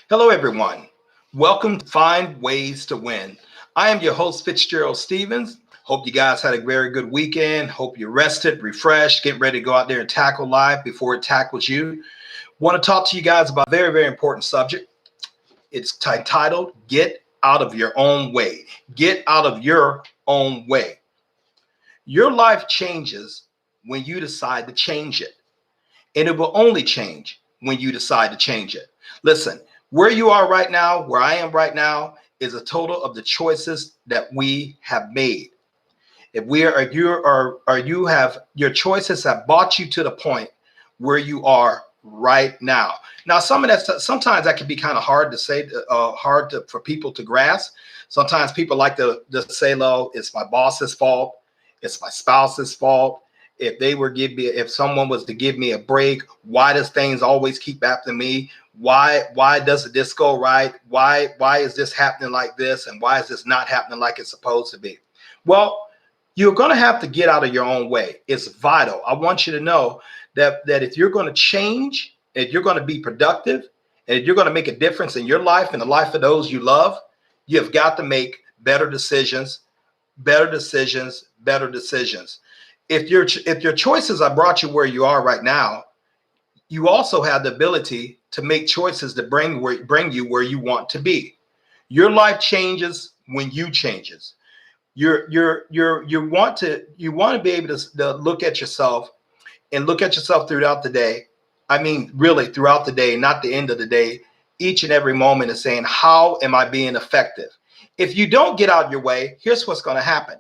Hello, everyone. Welcome to Find Ways to Win. I am your host, Fitzgerald Stevens. Hope you guys had a very good weekend. Hope you're rested, refreshed, getting ready to go out there and tackle life before it tackles you. Want to talk to you guys about a very, very important subject. It's titled Get Out of Your Own Way. Get out of your own way. Your life changes when you decide to change it, and it will only change when you decide to change it. Listen, where you are right now, where I am right now, is a total of the choices that we have made. If we are, you are, or you have your choices have brought you to the point where you are right now. Now, some of that sometimes that can be kind of hard to say, for people to grasp. Sometimes people like to just say, "Lo, it's my boss's fault, it's my spouse's fault." If someone was to give me a break, why does things always keep happening to me? Why doesn't this go right? Why is this happening like this? And why is this not happening like it's supposed to be? Well, you're going to have to get out of your own way. It's vital. I want you to know that if you're going to change, if you're going to be productive, and if you're going to make a difference in your life and the life of those you love, you've got to make better decisions, better decisions, better decisions. If your choices have brought you where you are right now, you also have the ability to make choices that bring you where you want to be. Your life changes when you changes. You want to be able to look at yourself and look at yourself throughout the day. I mean, really throughout the day, not the end of the day. Each and every moment is saying, how am I being effective? If you don't get out your way, here's what's going to happen.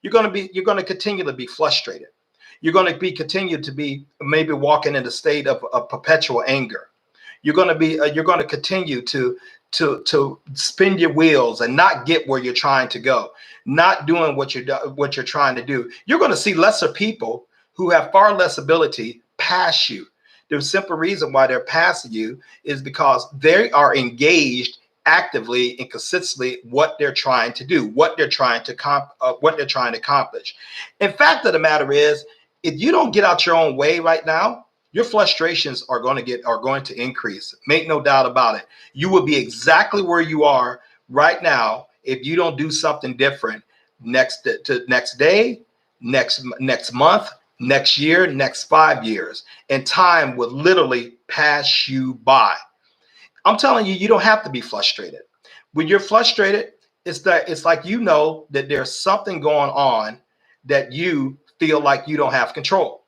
You're going to continue to be frustrated. You're going to be continue to be maybe walking in a state of perpetual anger. You're going to continue to spin your wheels and not get where you're trying to go, not doing what you're trying to do. You're going to see lesser people who have far less ability pass you. The simple reason why they're passing you is because they are engaged actively and consistently what they're trying to do, what they're trying to accomplish. In fact of the matter is, if you don't get out your own way right now, your frustrations are going to increase. Make no doubt about it. You will be exactly where you are right now if you don't do something different next day, next month, next year, next 5 years, and time will literally pass you by. I'm telling you, you don't have to be frustrated. When you're frustrated, it's like you know that there's something going on that you feel like you don't have control.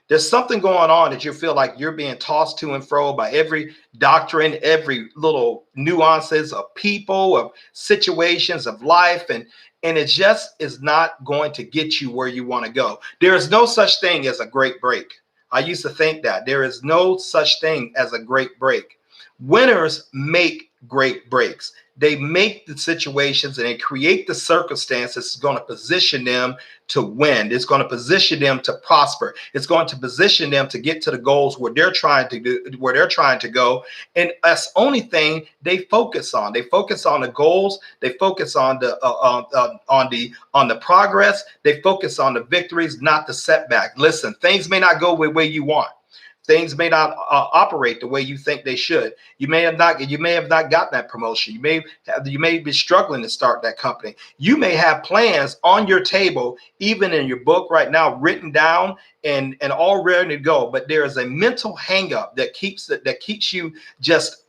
There's something going on that you feel like you're being tossed to and fro by every doctrine, every little nuances of people, of situations, of life, and it just is not going to get you where you want to go. There is no such thing as a great break. I used to think that there is no such thing as a great break. Winners make great breaks. They make the situations and they create the circumstances that's going to position them to win. It's going to position them to prosper. It's going to position them to get to the goals where they're trying to do, where they're trying to go. And that's the only thing they focus on. They focus on the goals. They focus on the progress. They focus on the victories, not the setback. Listen, things may not go the way you want. Things may not operate the way you think they should. You may have not gotten that promotion. You may be struggling to start that company. You may have plans on your table, even in your book right now, written down and all ready to go. But there is a mental hangup that keeps you just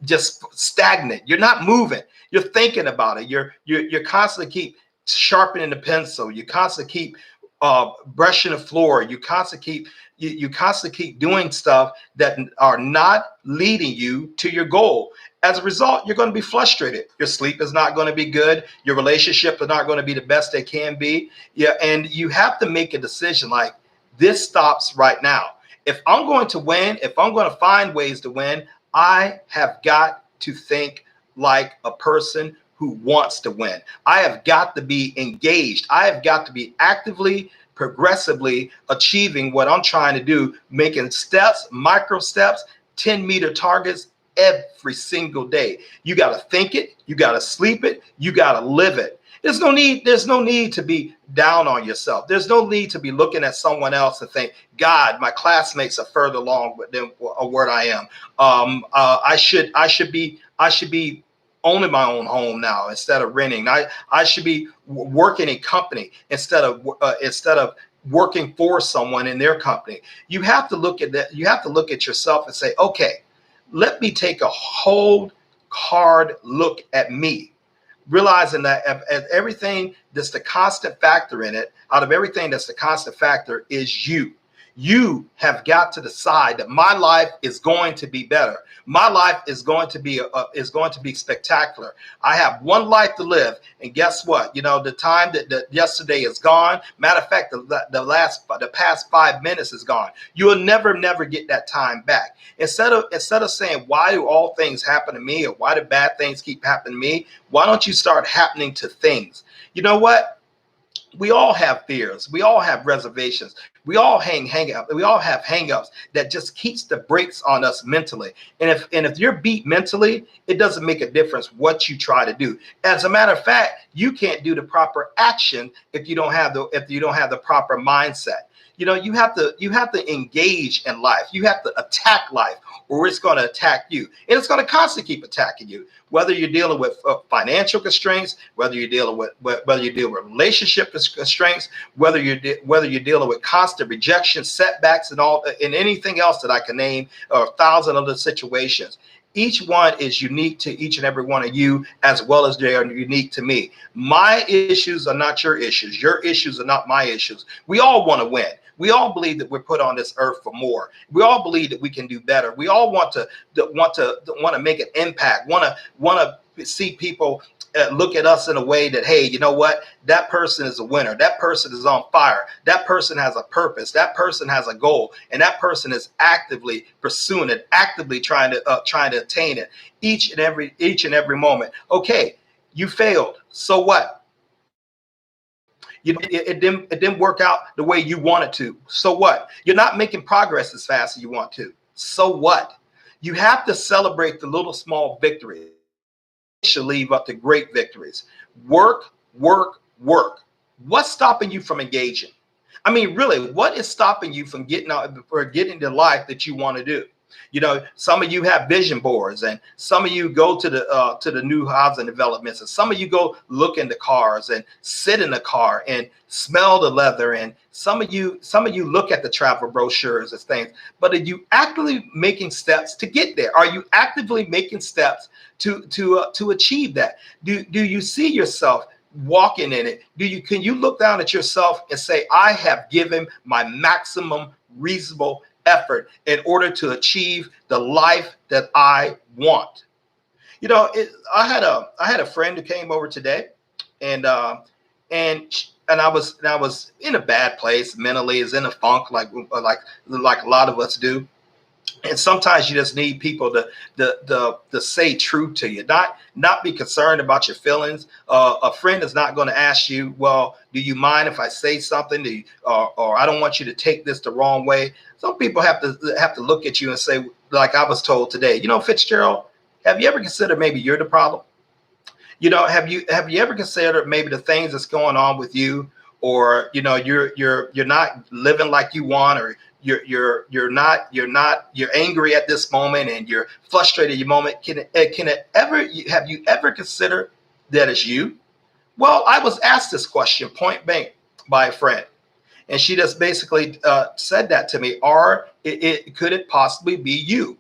stagnant. You're not moving. You're thinking about it. You're constantly keep sharpening the pencil. You constantly keep brushing the floor. You constantly keep doing stuff that are not leading you to your goal. As a result, you're going to be frustrated. Your sleep is not going to be good. Your relationship is not going to be the best they can be. Yeah, and you have to make a decision like, this stops right now. If I'm going to win, if I'm going to find ways to win, I have got to think like a person who wants to win. I have got to be engaged. I have got to be actively, progressively achieving what I'm trying to do, making steps, micro steps, 10-meter targets every single day. You got to think it, you got to sleep it, you got to live it. There's no need to be down on yourself. There's no need to be looking at someone else and think, God, my classmates are further along than where I am. I should I should be owning my own home now instead of renting. I should be working in company instead of working for someone in their company. You have to look at that. You have to look at yourself and say, okay, let me take a whole hard look at me, realizing that as everything that's the constant factor in it, out of everything that's the constant factor is you. You have got to decide that my life is going to be better. My life is going to be spectacular. I have one life to live, and guess what? You know, the time that yesterday is gone. Matter of fact, the past 5 minutes is gone. You will never get that time back. Instead of saying, why do all things happen to me, or why do bad things keep happening to me? Why don't you start happening to things? You know what? We all have fears. We all have reservations. We all hang up. We all have hang-ups that just keeps the brakes on us mentally. And if you're beat mentally, it doesn't make a difference what you try to do. As a matter of fact, you can't do the proper action if you don't have the proper mindset. You know, you have to engage in life. You have to attack life, or it's going to attack you, and it's going to constantly keep attacking you. Whether you're dealing with financial constraints, whether you're dealing with relationship constraints, whether you're dealing with constant rejection, setbacks, and anything else that I can name, or 1,000 other situations. Each one is unique to each and every one of you, as well as they are unique to me. My issues are not your issues. Your issues are not my issues. We all want to win. We all believe that we're put on this earth for more. We all believe that we can do better. We all want to make an impact. Want to see people look at us in a way that, hey, you know what? That person is a winner. That person is on fire. That person has a purpose. That person has a goal, and that person is actively pursuing it, actively trying to attain it each and every moment. Okay, you failed. So what? It didn't work out the way you wanted to. So what? You're not making progress as fast as you want to. So what? You have to celebrate the little small victories. Should leave up to great victories. Work, work, work. What's stopping you from engaging? I mean, really, what is stopping you from getting the life that you want to do? You know, some of you have vision boards, and some of you go to the new housing developments, and some of you go look into cars and sit in the car and smell the leather, and some of you look at the travel brochures and things. But are you actively making steps to get there? Are you actively making steps to achieve that? Do you see yourself walking in it? Can you look down at yourself and say, I have given my maximum reasonable effort in order to achieve the life that I want? You know, I had a friend who came over today, and I was in a bad place mentally, is in a funk, like a lot of us do. And sometimes you just need people to say truth to you, not be concerned about your feelings. A friend is not going to ask you, well, do you mind if I say something? Or I don't want you to take this the wrong way. Some people have to look at you and say, like I was told today, you know, Fitzgerald, have you ever considered maybe you're the problem? You know, have you ever considered maybe the things that's going on with you, or you know, you're not living like you want, or you're angry at this moment and you're frustrated at your moment. Have you ever considered that it's you? Well, I was asked this question point blank by a friend, and she just basically said that to me. Could it possibly be you?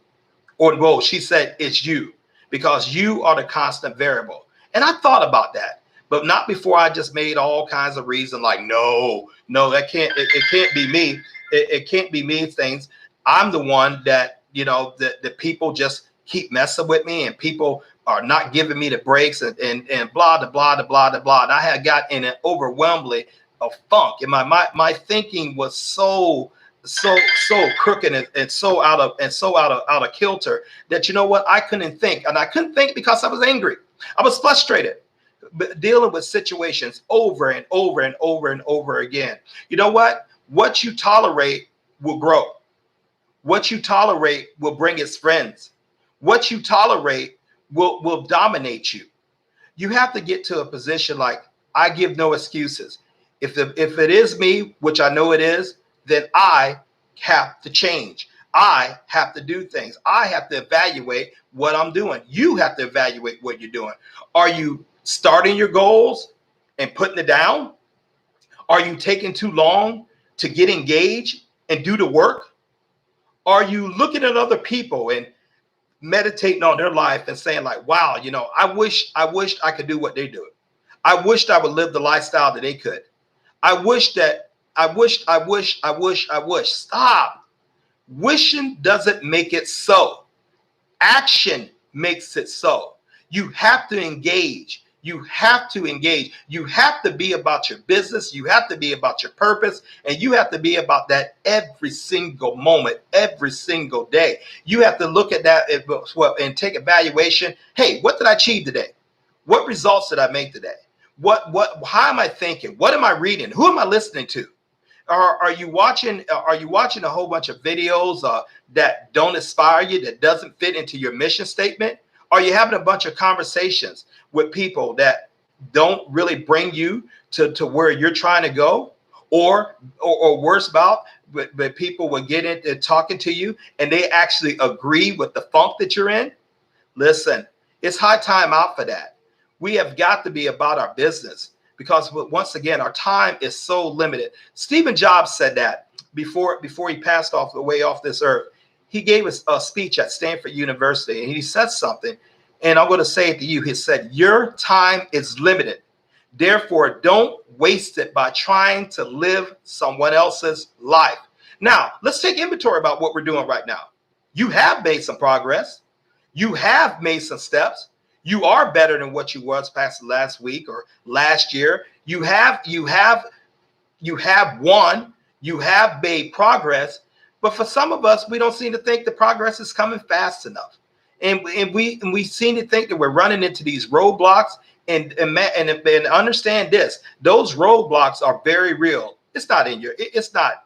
Or well, she said it's you, because you are the constant variable. And I thought about that, but not before I just made all kinds of reasons like, no, that can't, it can't be me. It can't be me things. I'm the one that, you know, the people just keep messing with me, and people are not giving me the breaks, and blah, blah, blah, blah, blah. And I had got in an overwhelmingly a funk, and my thinking was so crooked and so out of kilter that, you know what, I couldn't think. And I couldn't think because I was angry. I was frustrated, dealing with situations over and over and over and over again. You know what you tolerate will grow. What you tolerate will bring its friends. What you tolerate will dominate you. You have to get to a position like, I give no excuses. If it is me, which I know it is, then I have to change. I have to do things. I have to evaluate what I'm doing. You have to evaluate what you're doing. Are you starting your goals and putting it down? Are you taking too long to get engaged and do the work? Are you looking at other people and meditating on their life and saying like, wow, I wished I could do what they do. I wished I would live the lifestyle that they could. I wish. Stop. Wishing doesn't make it so. Action makes it so. You have to engage. You have to engage. You have to be about your business. You have to be about your purpose. And you have to be about that every single moment, every single day. You have to look at that and take evaluation. Hey, what did I achieve today? What results did I make today? How am I thinking? What am I reading? Who am I listening to? Are you watching a whole bunch of videos that don't inspire you, that doesn't fit into your mission statement? Are you having a bunch of conversations with people that don't really bring you to where you're trying to go? Or worse about, but people will get into talking to you and they actually agree with the funk that you're in? Listen, it's high time out for that. We have got to be about our business, because once again, our time is so limited. Stephen Jobs said that before he passed away off this earth. He gave us a speech at Stanford University, and he said something, and I'm going to say it to you. He said, your time is limited. Therefore, don't waste it by trying to live someone else's life. Now, let's take inventory about what we're doing right now. You have made some progress. You have made some steps. You are better than what you was past last week or last year. You have won. You have made progress. But for some of us, we don't seem to think the progress is coming fast enough. And we seem to think that we're running into these roadblocks. And understand this: those roadblocks are very real. It's not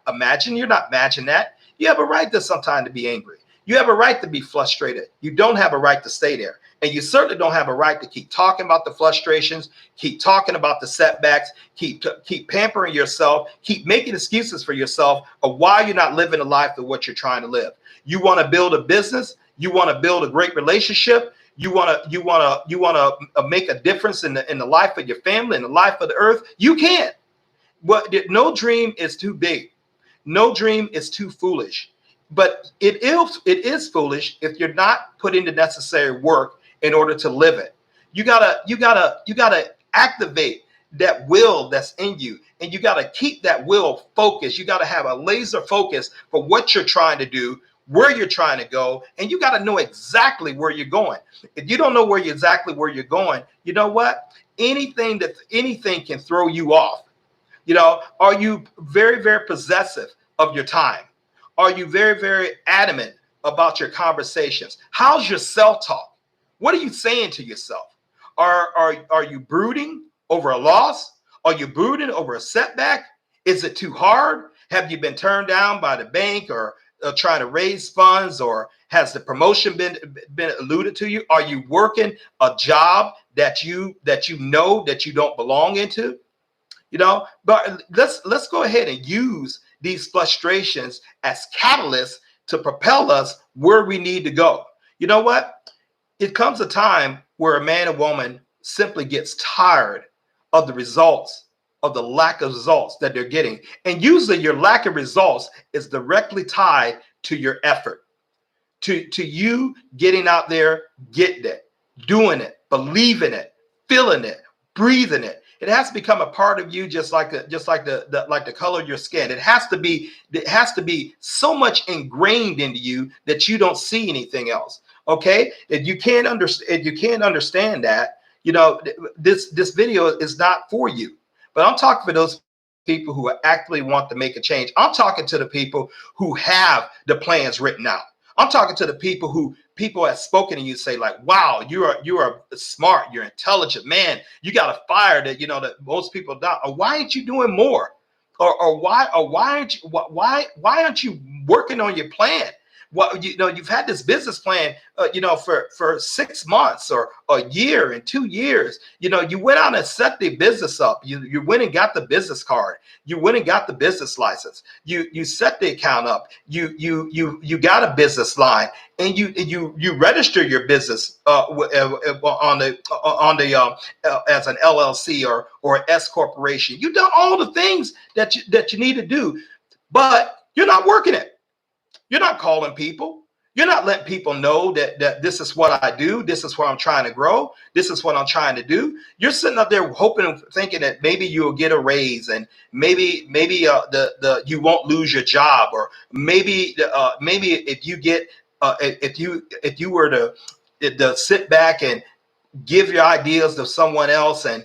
imagine. You're not imagining that. You have a right to sometimes to be angry. You have a right to be frustrated. You don't have a right to stay there. And you certainly don't have a right to keep talking about the frustrations, keep talking about the setbacks, keep pampering yourself, keep making excuses for yourself of why you're not living the life of what you're trying to live. You want to build a business. You want to build a great relationship. You want to make a difference in the life of your family and the life of the earth. You can. But no dream is too big. No dream is too foolish. But it is foolish if you're not putting the necessary work in order to live it. You gotta activate that will that's in you, and you gotta keep that will focused. You gotta have a laser focus for what you're trying to do, where you're trying to go, and you gotta know exactly where you're going. If you don't know exactly where you're going, you know what? Anything can throw you off. Are you very, very possessive of your time? Are you very, very adamant about your conversations? How's your self-talk? What are you saying to yourself? Are you brooding over a loss? Are you brooding over a setback? Is it too hard? Have you been turned down by the bank or trying to raise funds, or has the promotion been alluded to you? Are you working a job that you know that you don't belong into? But let's go ahead and use these frustrations as catalysts to propel us where we need to go. You know what? It comes a time where a man or woman simply gets tired of the results, of the lack of results that they're getting. And usually your lack of results is directly tied to your effort, to you getting out there, getting it, doing it, believing it, feeling it, breathing it. It has to become a part of you, just like the color of your skin. It has to be so much ingrained into you that you don't see anything else. Okay, if you can't understand that, this video is not for you. But I'm talking for those people who actively want to make a change. I'm talking to the people who have the plans written out. I'm talking to the people have spoken to you, say like, wow, you are smart, you're intelligent, man. You got a fire that most people don't. Or why aren't you doing more? Or why aren't you working on your plan? What, you've had this business plan, for 6 months or a year and 2 years. You went out and set the business up. You went and got the business card. You went and got the business license. You set the account up. You got a business line, and you register your business on the as an LLC or an S corporation. You've done all the things that you need to do, but you're not working it. You're not calling people. You're not letting people know that this is what I do. This is what I'm trying to grow. This is what I'm trying to do. You're sitting up there hoping and thinking that maybe you'll get a raise, and maybe you won't lose your job, or maybe if you get if you were to sit back and give your ideas to someone else, and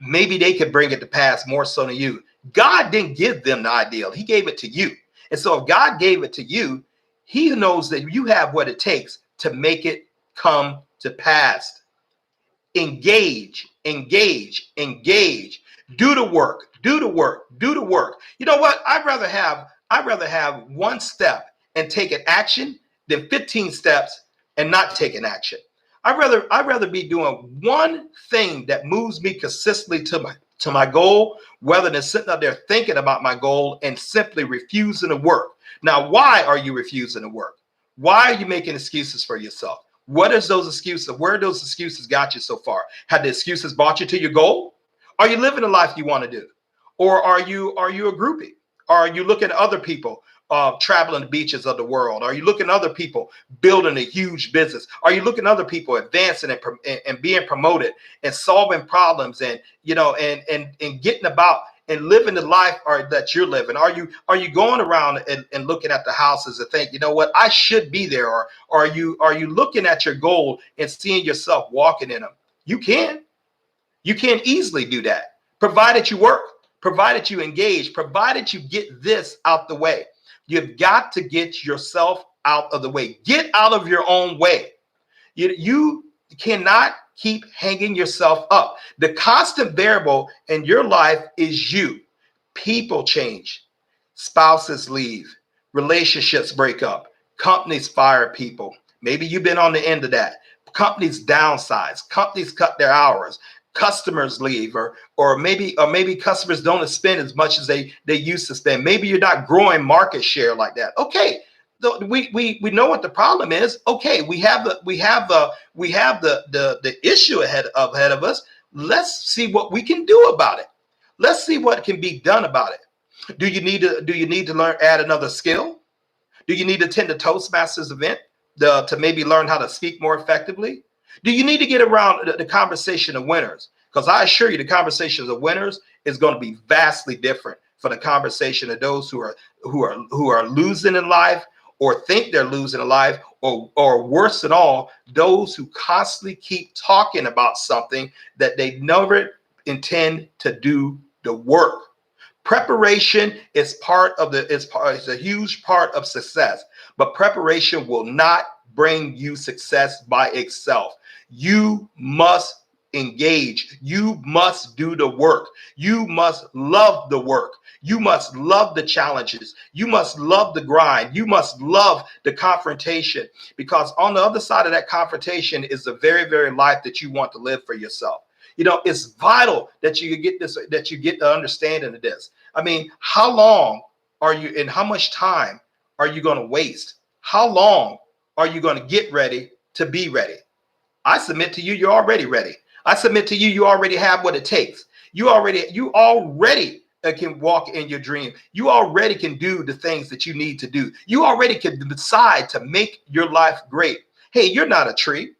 maybe they could bring it to pass more so than you. God didn't give them the ideal. He gave it to you. And so if God gave it to you, he knows that you have what it takes to make it come to pass. Engage. Do the work. You know what? I'd rather have one step and take an action than 15 steps and not take an action. I'd rather be doing one thing that moves me consistently to my goal, rather than sitting up there thinking about my goal and simply refusing to work. Now, why are you refusing to work? Why are you making excuses for yourself? What is those excuses? Where those excuses got you so far? Have the excuses brought you to your goal? Are you living the life you want to do? Or are you a groupie? Are you looking at other people traveling the beaches of the world? Are you looking at other people building a huge business? Are you looking at other people advancing and being promoted and solving problems and getting about and living the life that you're living? Are you going around and looking at the houses and think, you know what, I should be there? Or are you looking at your goal and seeing yourself walking in them? You can easily do that, provided you work, provided you engage, provided you get this out the way. You've got to get yourself out of the way. Get out of your own way. You cannot keep hanging yourself up. The constant variable in your life is you. People change. Spouses leave. Relationships break up. Companies fire people. Maybe you've been on the end of that. Companies downsize. Companies cut their hours. Customers leave, or maybe customers don't spend as much as they used to spend. Maybe you're not growing market share like that. Okay, we know what the problem is. Okay, we have the issue ahead of us. Let's see what we can do about it. Let's see what can be done about it. Do you need to learn, add another skill? Do you need to attend a Toastmasters event to maybe learn how to speak more effectively? Do you need to get around the conversation of winners? Because I assure you, the conversations of winners is going to be vastly different from the conversation of those who are losing in life, or think they're losing in life, or worse than all, those who constantly keep talking about something that they never intend to do the work. Preparation is is a huge part of success, but preparation will not bring you success by itself. You must engage. You must do the work. You must love the work. You must love the challenges. You must love the grind. You must love the confrontation, because on the other side of that confrontation is the very, very life that you want to live for yourself. It's vital that you get the understanding of this. I mean, how long are you, and how much time are you going to waste? How long are you going to get ready to be ready? I submit to you, you're already ready. I submit to you, you already have what it takes. You already can walk in your dream. You already can do the things that you need to do. You already can decide to make your life great. Hey, you're not a tree.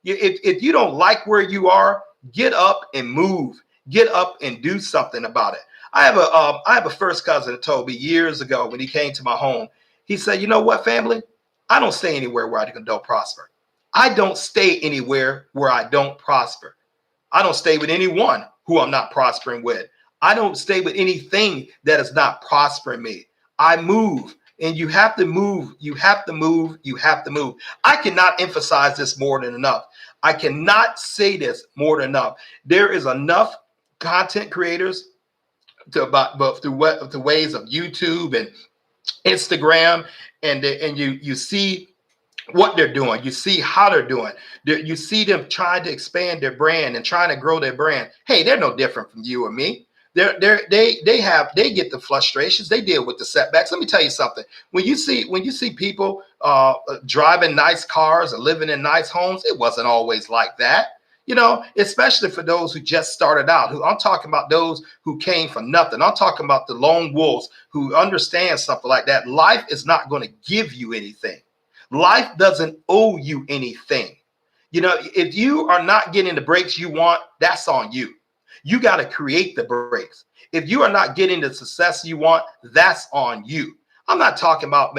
If you don't like where you are, get up and move. Get up and do something about it. I have a first cousin that told me years ago when he came to my home. He said, "You know what, family? I don't stay anywhere where I don't prosper. I don't stay anywhere where I don't prosper. I don't stay with anyone who I'm not prospering with. I don't stay with anything that is not prospering me. I move." And you have to move. You have to move. You have to move. I cannot emphasize this more than enough. I cannot say this more than enough. There is enough content creators through ways of YouTube Instagram, and you see what they're doing. You see how they're doing. You see them trying to expand their brand and trying to grow their brand. Hey, they're no different from you or me. They get the frustrations. They deal with the setbacks. Let me tell you something. When you see people driving nice cars and living in nice homes, it wasn't always like that. Especially for those who just started out. Who I'm talking about, those who came from nothing. I'm talking about the lone wolves who understand something like that. Life is not going to give you anything. Life doesn't owe you anything. If you are not getting the breaks you want, that's on you. You got to create the breaks. If you are not getting the success you want, that's on you. I'm not talking about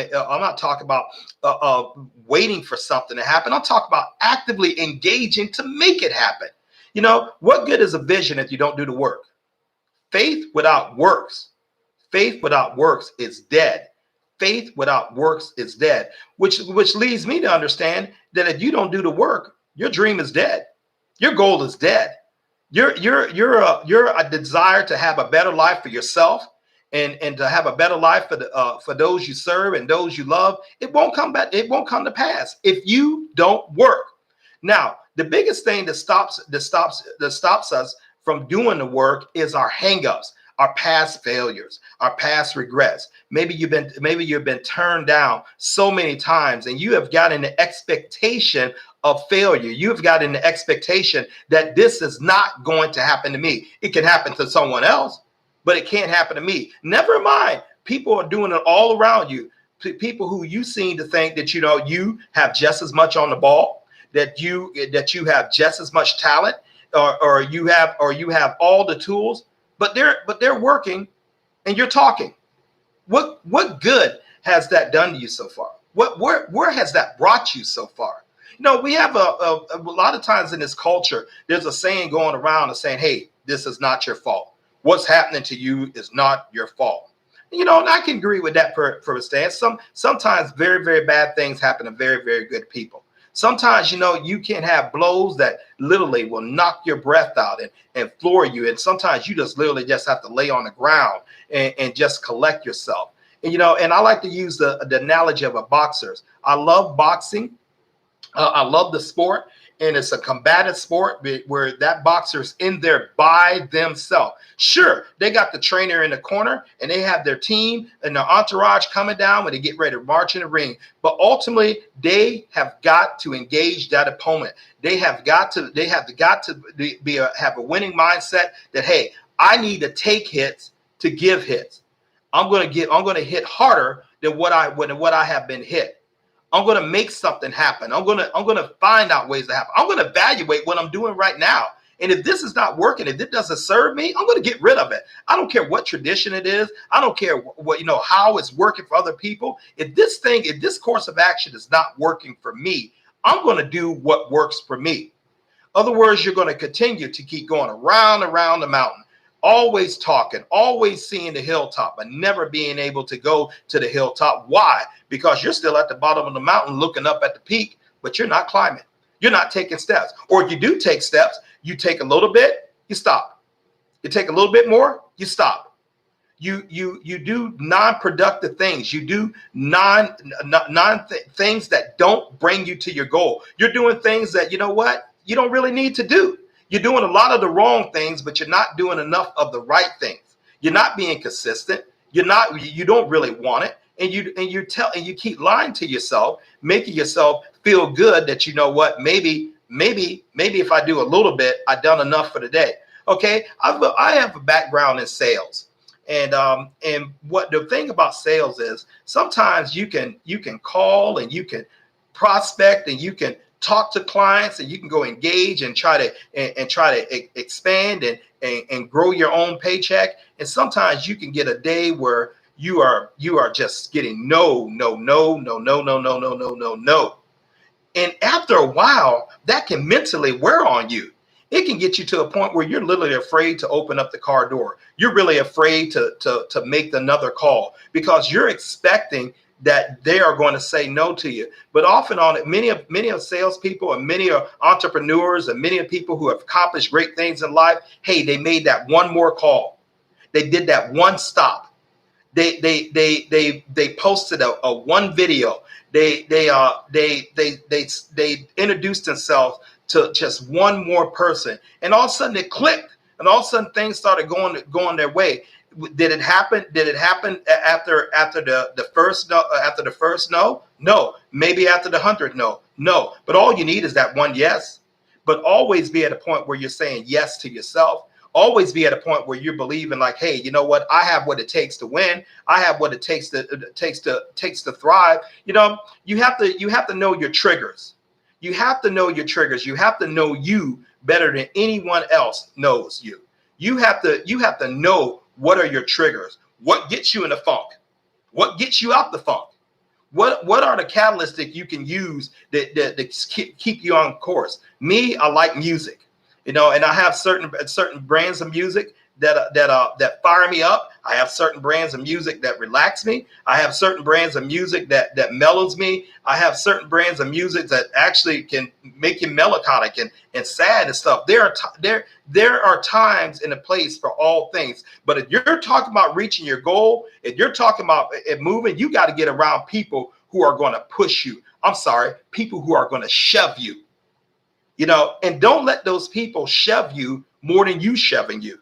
waiting for something to happen. I'm talking about actively engaging to make it happen. What good is a vision if you don't do the work? Faith without works is dead. Faith without works is dead, which leads me to understand that if you don't do the work, your dream is dead. Your goal is dead. Your a desire to have a better life for yourself and to have a better life for those you serve and those you love. It won't come back. It won't come to pass if you don't work. Now, the biggest thing that stops us from doing the work is our hangups, our past failures, our past regrets. Maybe you've been turned down so many times, and you have gotten an expectation of failure. You've got an expectation that this is not going to happen to me. It can happen to someone else, but it can't happen to me. Never mind. People are doing it all around you. People who you seem to think that you have just as much on the ball, that you have just as much talent, or you have all the tools, but they're working, and you're talking. What good has that done to you so far? Where has that brought you so far? We have a lot of times in this culture, there's a saying going around and saying, hey, this is not your fault. What's happening to you is not your fault. And I can agree with that for a stance. Sometimes very, very bad things happen to very, very good people. Sometimes, you can have blows that literally will knock your breath out and floor you. And sometimes you just literally just have to lay on the ground and just collect yourself. And I like to use the analogy of a boxer. I love boxing. I love the sport, and it's a combative sport where that boxer's in there by themselves. Sure, they got the trainer in the corner, and they have their team and their entourage coming down when they get ready to march in the ring. But ultimately, they have got to engage that opponent. They have got to have a winning mindset that, hey, I need to take hits to give hits. I'm going to hit harder than what I have been hit. I'm going to make something happen. I'm going to find out ways to happen. I'm going to evaluate what I'm doing right now. And if this is not working, if it doesn't serve me, I'm going to get rid of it. I don't care what tradition it is. I don't care how it's working for other people. If this course of action is not working for me, I'm going to do what works for me. Other words, you're going to continue to keep going around the mountain. Always talking, always seeing the hilltop, but never being able to go to the hilltop. Why? Because you're still at the bottom of the mountain looking up at the peak, but you're not climbing. You're not taking steps. Or if you do take steps, you take a little bit, you stop. You take a little bit more, you stop. You do non-productive things. You do things that don't bring you to your goal. You're doing things that, you don't really need to do. You're doing a lot of the wrong things, but you're not doing enough of the right things. You're not being consistent. You don't really want it. And you keep lying to yourself, making yourself feel good that maybe if I do a little bit, I've done enough for the day. Okay. I have a background in sales. And what the thing about sales is sometimes you can call and you can prospect and you can talk to clients and you can go engage and try to expand and grow your own paycheck. And sometimes you can get a day where you are just getting no. And after a while, that can mentally wear on you. It can get you to a point where you're literally afraid to open up the car door. You're really afraid to make another call because you're expecting that they are going to say no to you. But often on it, many of salespeople and many of entrepreneurs and many of people who have accomplished great things in life, hey, they made that one more call. They did that one stop. They posted a one video. They introduced themselves to just one more person, and all of a sudden it clicked, and all of a sudden things started going their way. Did it happen? Did it happen after the first no? After the first no? No. Maybe after the 100th no? No. But all you need is that one yes. But always be at a point where you're saying yes to yourself. Always be at a point where you're believing like, hey, you know what? I have what it takes to win. I have what it takes to thrive. You know, you have to know your triggers. You have to know your triggers. You have to know you better than anyone else knows you. You have to know what are your triggers. What gets you in the funk? What gets you out the funk? What are the catalysts that you can use that keep you on course? Me, I like music, you know, and I have certain brands of music that fire me up. I have certain brands of music that relax me. I have certain brands of music that mellows me. I have certain brands of music that actually can make you melancholic and sad and stuff. There are times and a place for all things. But if you're talking about reaching your goal, if you're talking about it moving, you got to get around people who are going to push you. I'm sorry, people who are going to shove you. You know, and don't let those people shove you more than you shoving you.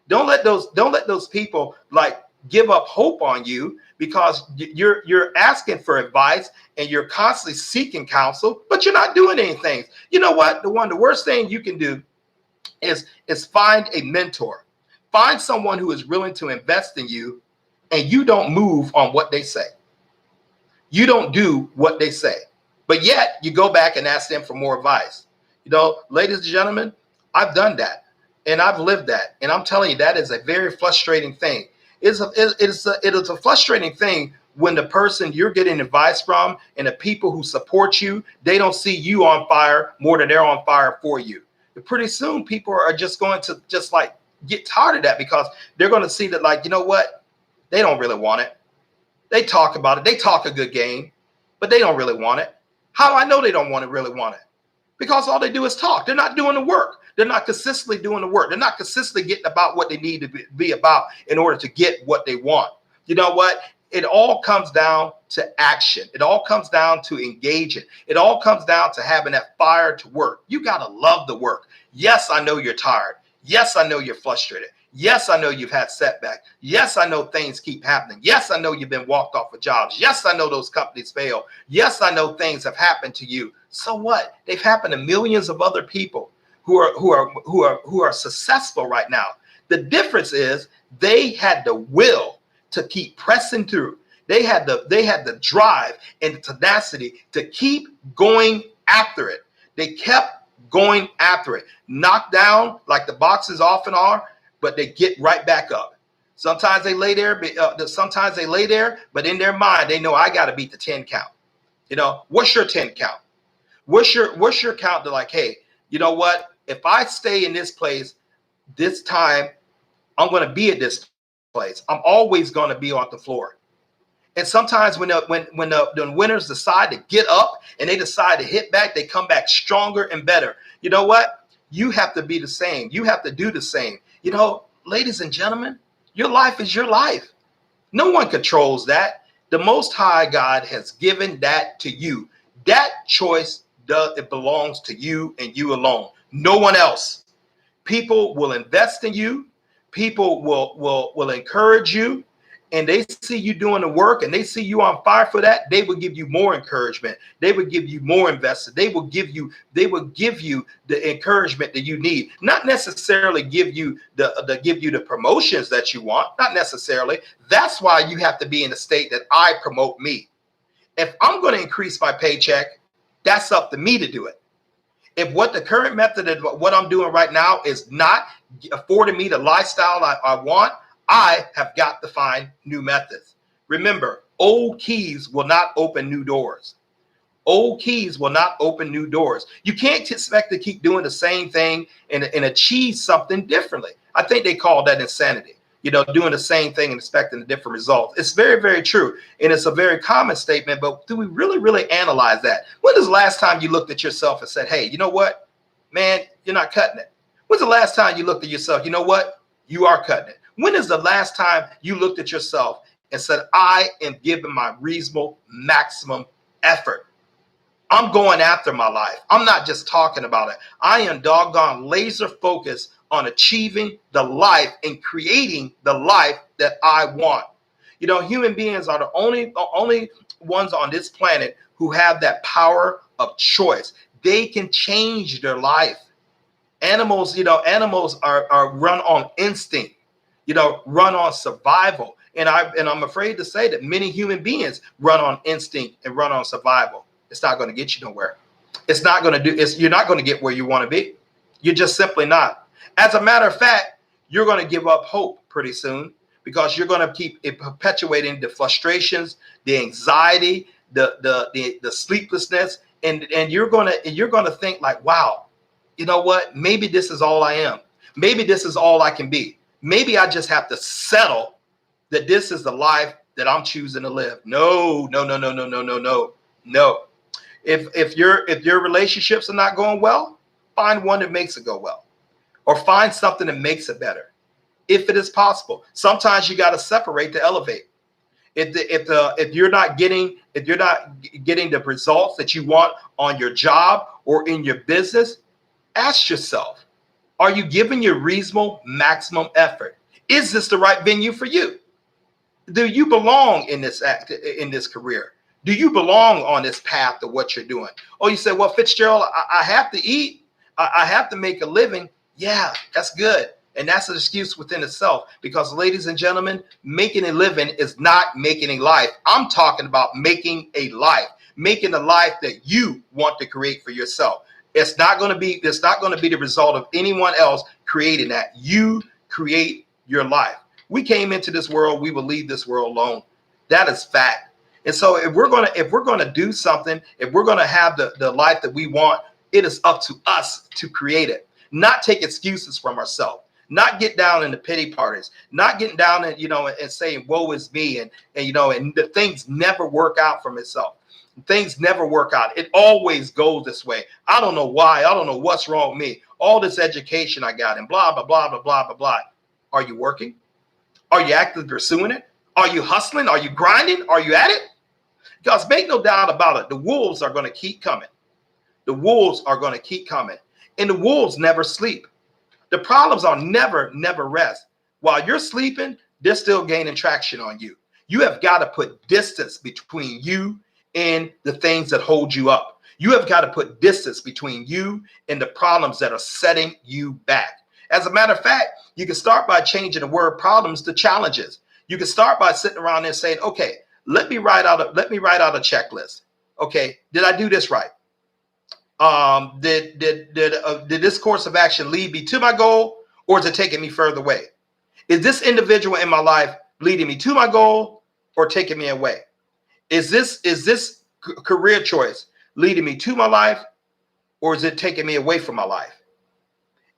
Don't let those people like give up hope on you because you're asking for advice and you're constantly seeking counsel, but you're not doing anything. You know what? The worst thing you can do is find a mentor. Find someone who is willing to invest in you, and you don't move on what they say. You don't do what they say, but yet you go back and ask them for more advice. You know, ladies and gentlemen, I've done that. And I've lived that. And I'm telling you, that is a very frustrating thing. It is a frustrating thing when the person you're getting advice from and the people who support you, they don't see you on fire more than they're on fire for you. But pretty soon people are just going to just like get tired of that because they're going to see that, like, you know what? They don't really want it. They talk about it. They talk a good game, but they don't really want it. How do I know they don't really want it? Because all they do is talk. They're not doing the work. They're not consistently doing the work. They're not consistently getting about what they need to be about in order to get what they want. You know what? It all comes down to action. It all comes down to engaging. It all comes down to having that fire to work. You got to love the work. Yes, I know you're tired. Yes, I know you're frustrated. Yes, I know you've had setbacks. Yes, I know things keep happening. Yes, I know you've been walked off of jobs. Yes, I know those companies fail. Yes, I know things have happened to you. So what? They've happened to millions of other people who are successful right now. The difference is they had the will to keep pressing through. They had the drive and tenacity to keep going after it. They kept going after it. Knocked down like the boxers often are, but they get right back up. Sometimes they lay there, but in their mind they know I got to beat the 10 count. You know, what's your 10 count? What's your count to, like, hey, you know what? If I stay in this place this time, I'm going to be at this place. I'm always going to be on the floor. And sometimes when the winners decide to get up and they decide to hit back, they come back stronger and better. You know what? You have to be the same. You have to do the same. You know, ladies and gentlemen, your life is your life. No one controls that. The Most High God has given that to you. That choice it belongs to you and you alone. No one else. People will invest in you. People will encourage you, and they see you doing the work and they see you on fire for that. They will give you more encouragement. They will give you more investment. They will give you the encouragement that you need. Not necessarily give you the promotions that you want. Not necessarily. That's why you have to be in a state that I promote me. If I'm going to increase my paycheck, that's up to me to do it. If what the current method of what I'm doing right now is not affording me the lifestyle I want, I have got to find new methods. Remember, old keys will not open new doors. Old keys will not open new doors. You can't expect to keep doing the same thing and achieve something differently. I think they call that insanity. You know, doing the same thing and expecting a different result. It's very, very true. And it's a very common statement, but do we really, really analyze that? When was the last time you looked at yourself and said, hey, you know what, man, you're not cutting it? When's the last time you looked at yourself? You know what? You are cutting it. When is the last time you looked at yourself and said, I am giving my reasonable maximum effort. I'm going after my life. I'm not just talking about it. I am doggone laser focused on achieving the life and creating the life that I want. You know, human beings are the only ones on this planet who have that power of choice. They can change their life. Animals, animals are run on instinct, run on survival. And I'm afraid to say that many human beings run on instinct and run on survival. It's not going to get you nowhere. It's not going to do it's You're not going to get where you want to be. You're just simply not. As a matter of fact, you're going to give up hope pretty soon, because you're going to keep it perpetuating the frustrations, the anxiety, the sleeplessness, and you're going to think like, wow, you know what? Maybe this is all I am. Maybe this is all I can be. Maybe I just have to settle that this is the life that I'm choosing to live. No, no, no, no, no, no, no, no, no. If your relationships are not going well, find one that makes it go well, or find something that makes it better, if it is possible. Sometimes you got to separate to elevate. If you're not getting the results that you want on your job or in your business, ask yourself, are you giving your reasonable maximum effort? Is this the right venue for you? Do you belong in this career? Do you belong on this path to what you're doing? Oh, you say, well, Fitzgerald, I have to eat. I have to make a living. Yeah, that's good. And that's an excuse within itself, because, ladies and gentlemen, making a living is not making a life. I'm talking about making a life, making a life that you want to create for yourself. It's not going to be the result of anyone else creating that. You create your life. We came into this world, we will leave this world alone. That is fact. And so if we're going to do something, if we're going to have the life that we want, it is up to us to create it, not take excuses from ourselves, not get down in the pity parties, not getting down and, and saying, woe is me. And the things never work out from itself. Things never work out. It always goes this way. I don't know why. I don't know what's wrong with me. All this education I got and blah, blah, blah, blah, blah, blah, blah. Are you working? Are you actively pursuing it? Are you hustling? Are you grinding? Are you at it? Because make no doubt about it, the wolves are going to keep coming. The wolves are going to keep coming. And the wolves never sleep. The problems are never rest. While you're sleeping, they're still gaining traction on you. You have got to put distance between you and the things that hold you up. You have got to put distance between you and the problems that are setting you back. As a matter of fact, you can start by changing the word problems to challenges. You can start by sitting around there saying, okay, let me write out a checklist. Okay, did I do this right? Did this course of action lead me to my goal, or is it taking me further away? Is this individual in my life leading me to my goal or taking me away? Is this career choice leading me to my life, or is it taking me away from my life?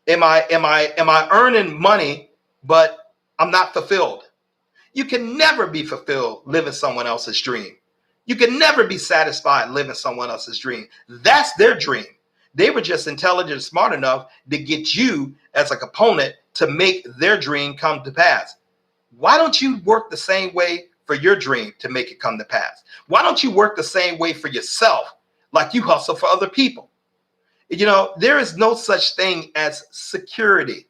Am I earning money, but I'm not fulfilled? You can never be fulfilled living someone else's dream. You can never be satisfied living someone else's dream. That's their dream. They were just intelligent and smart enough to get you as a component to make their dream come to pass. Why don't you work the same way for your dream to make it come to pass? Why don't you work the same way for yourself, like you hustle for other people? There is no such thing as security,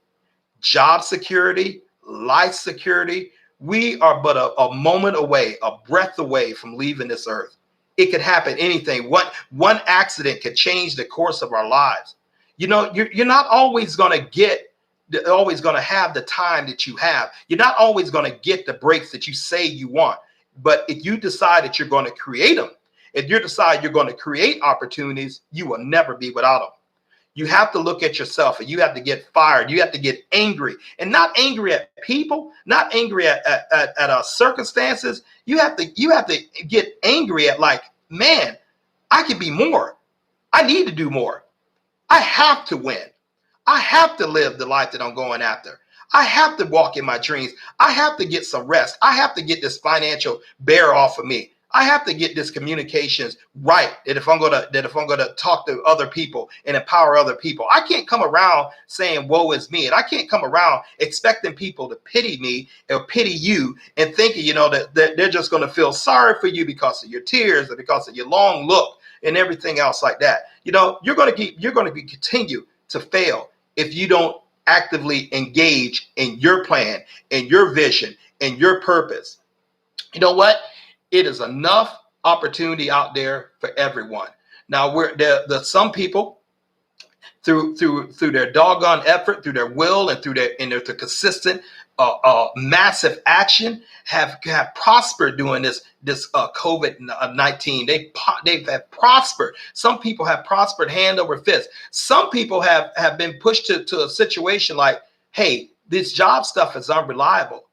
job security, life security. We are but a moment away, a breath away from leaving this earth. It could happen anything. One accident could change the course of our lives. You're not always going to have the time that you have. You're not always going to get the breaks that you say you want. But if you decide that you're going to create them, if you decide you're going to create opportunities, you will never be without them. You have to look at yourself, and you have to get fired. You have to get angry, and not angry at people, not angry at circumstances. You have to get angry at, like, man, I could be more. I need to do more. I have to win. I have to live the life that I'm going after. I have to walk in my dreams. I have to get some rest. I have to get this financial bear off of me. I have to get this communications right. That if I'm gonna talk to other people and empower other people, I can't come around saying woe is me, and I can't come around expecting people to pity me or pity you and thinking, that they're just gonna feel sorry for you because of your tears or because of your long look and everything else like that. You're gonna continue to fail if you don't actively engage in your plan and your vision and your purpose. You know what? It is enough opportunity out there for everyone. Now, some people through their doggone effort, through their will, and through their consistent, massive action, have prospered during this COVID-19. They have prospered. Some people have prospered hand over fist. Some people have been pushed to a situation like, hey, this job stuff is unreliable.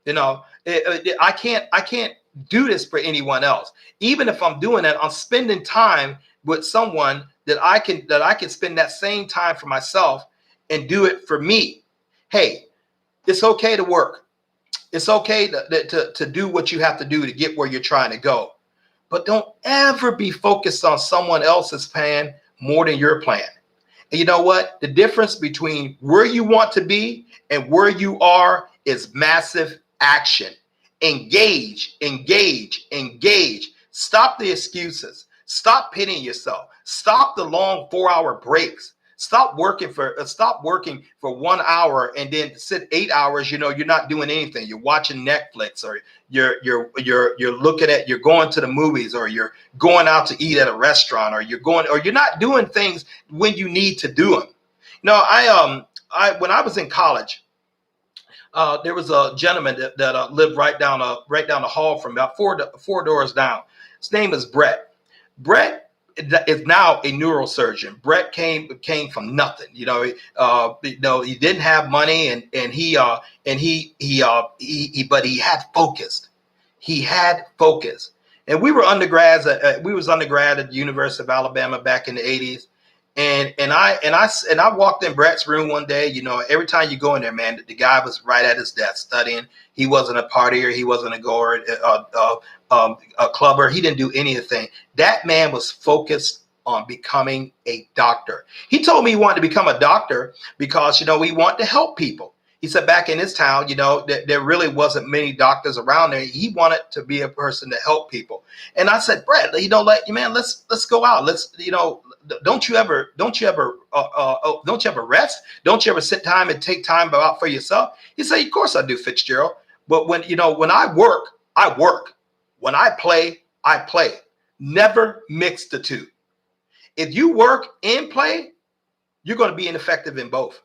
I can't do this for anyone else. Even if I'm doing that, I'm spending time with someone that I can spend that same time for myself and do it for me. Hey, it's okay to work. It's okay to do what you have to do to get where you're trying to go. But don't ever be focused on someone else's plan more than your plan. And you know what? The difference between where you want to be and where you are is massive action. Engage. Stop the excuses. Stop pitying yourself. Stop the long 4-hour breaks. Stop working for 1 hour and then sit 8 hours. You're not doing anything. You're watching Netflix, or you're going to the movies, or you're going out to eat at a restaurant, or you're not doing things when you need to do them. When I was in college, there was a gentleman that lived right down the hall from about four doors down. His name is Brett. Brett is now a neurosurgeon. Brett came from nothing. He didn't have money, and he had focus. He had focus. And we were undergrads. We was undergrad at the University of Alabama back in the 80s. And I walked in Brett's room one day. Every time you go in there, man, the guy was right at his desk studying. He wasn't a partier. He wasn't a goer, a clubber. He didn't do anything. That man was focused on becoming a doctor. He told me he wanted to become a doctor because, we want to help people. He said back in his town, there really wasn't many doctors around there. He wanted to be a person to help people. And I said, Brett, let's go out. Don't you ever rest? Don't you ever sit time and take time out for yourself? He said, of course I do, Fitzgerald. But when I work, I work. When I play, I play. Never mix the two. If you work and play, you're going to be ineffective in both.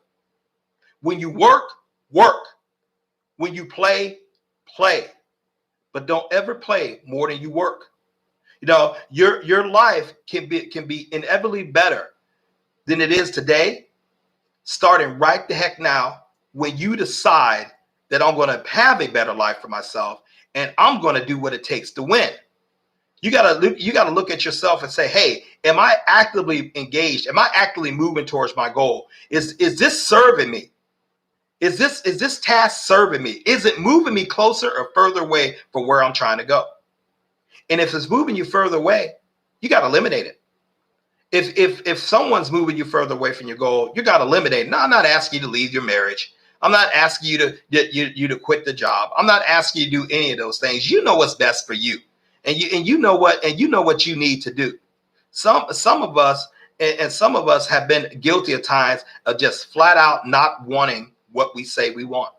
When you work. When you play. But don't ever play more than you work. Your life can be inevitably better than it is today, starting right the heck now, when you decide that I'm going to have a better life for myself and I'm going to do what it takes to win. You got to look at yourself and say, hey, am I actively engaged? Am I actively moving towards my goal? Is this serving me? Is this task serving me? Is it moving me closer or further away from where I'm trying to go? And if it's moving you further away, you got to eliminate it. If someone's moving you further away from your goal, you got to eliminate it. No, I'm not asking you to leave your marriage. I'm not asking you to quit the job. I'm not asking you to do any of those things. You know what's best for you, and you know what you need to do. Some of us have been guilty at times of just flat out not wanting what we say we want.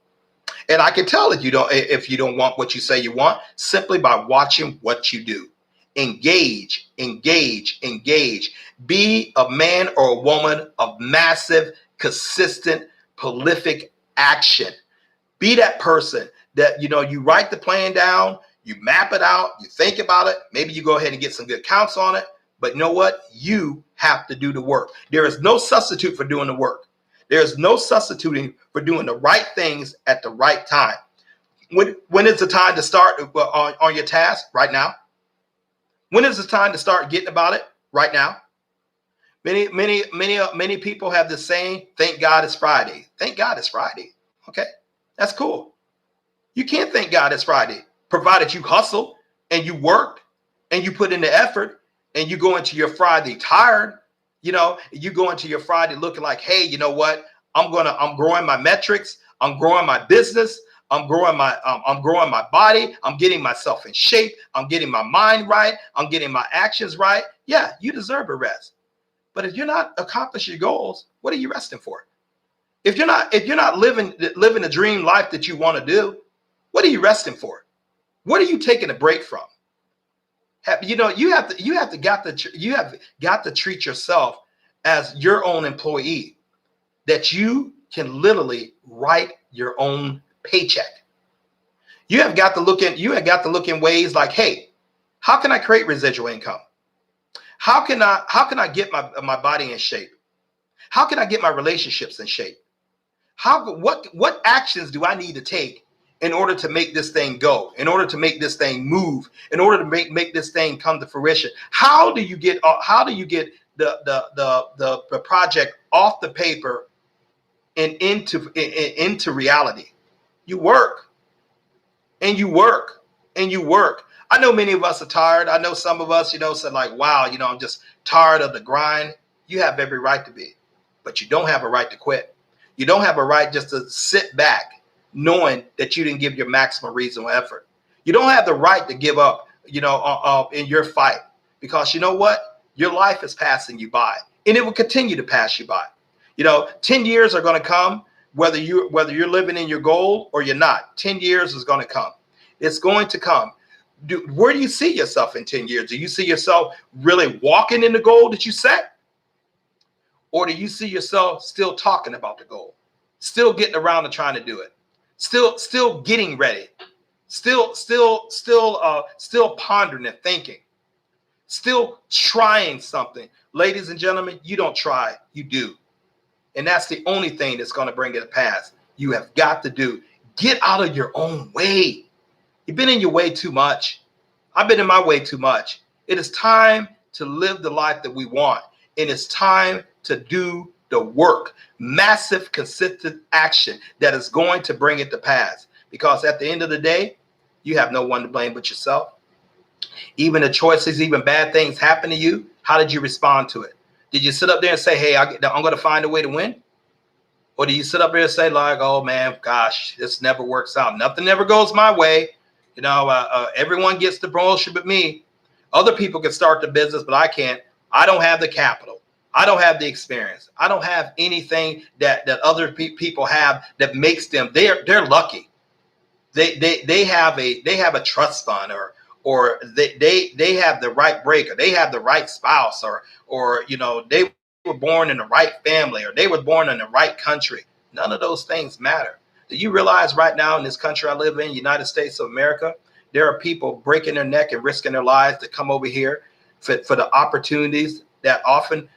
And I can tell that if you don't want what you say you want, simply by watching what you do. Engage. Be a man or a woman of massive, consistent, prolific action. Be that person that, you write the plan down, you map it out, you think about it. Maybe you go ahead and get some good counsel on it. But you know what? You have to do the work. There is no substitute for doing the work. There's no substituting for doing the right things at the right time. When is the time to start on your task? Right now. When is the time to start getting about it? Right now. Many people have the saying, thank God it's Friday. Thank God it's Friday. Okay, that's cool. You can't thank God it's Friday, provided you hustle and you worked and you put in the effort, and you go into your Friday tired, you go into your Friday looking like, hey, you know what? I'm growing my metrics. I'm growing my business. I'm growing my body. I'm getting myself in shape. I'm getting my mind right. I'm getting my actions right. Yeah, you deserve a rest. But if you're not accomplishing your goals, what are you resting for? If you're not living the dream life that you want to do, what are you resting for? What are you taking a break from? You have to treat yourself as your own employee, that you can literally write your own paycheck. You have got to look in ways like, hey, how can I create residual income? How can I get my body in shape? How can I get my relationships in shape? What actions do I need to take in order to make this thing go, in order to make this thing move, in order to make this thing come to fruition? How do you get the project off the paper and into reality? You work and you work and you work. I know many of us are tired. I know some of us, said like, wow, I'm just tired of the grind. You have every right to be, but you don't have a right to quit. You don't have a right just to sit back knowing that you didn't give your maximum reasonable effort. You don't have the right to give up, in your fight, because you know what? Your life is passing you by, and it will continue to pass you by. 10 years are going to come, whether you're living in your goal or you're not. 10 years is going to come. It's going to come. Where do you see yourself in 10 years? Do you see yourself really walking in the goal that you set? Or do you see yourself still talking about the goal, still getting around to trying to do it, still getting ready, still pondering and thinking, still trying something? Ladies and gentlemen, you don't try, you do. And that's the only thing that's going to bring it to pass. You have got to do. Get out of your own way. You've been in your way too much. I've been in my way too much. It is time to live the life that we want. And it's time to do the work, massive, consistent action that is going to bring it to pass. Because at the end of the day, you have no one to blame but yourself. Even the choices, even bad things happen to you. How did you respond to it? Did you sit up there and say, hey, I'm going to find a way to win? Or do you sit up there and say like, oh man, gosh, this never works out. Nothing ever goes my way. Everyone gets the promotion but me. Other people can start the business, but I can't. I don't have the capital. I don't have the experience. I don't have anything that other people have that makes them. They're lucky. They have a trust fund, or they have the right break, or they have the right spouse, or they were born in the right family, or they were born in the right country. None of those things matter. Do you realize right now in this country I live in, United States of America, there are people breaking their neck and risking their lives to come over here for the opportunities that often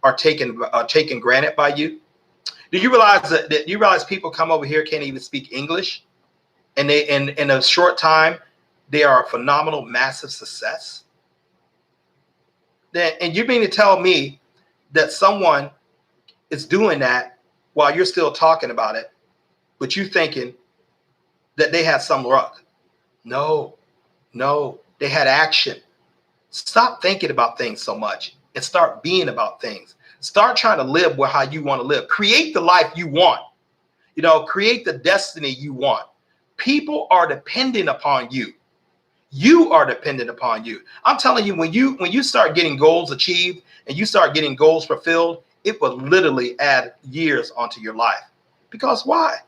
are taken granted by you? Do you realize that you realize people come over here can't even speak English, and they in a short time they are a phenomenal, massive success? And you mean to tell me that someone is doing that while you're still talking about it, but you thinking that they had some luck? No, they had action. Stop thinking about things so much and start being about things. Start trying to live how you want to live. Create the life you want. Create the destiny you want. People are dependent upon you. You are dependent upon you. I'm telling you, when you start getting goals achieved and you start getting goals fulfilled, it will literally add years onto your life. Because why?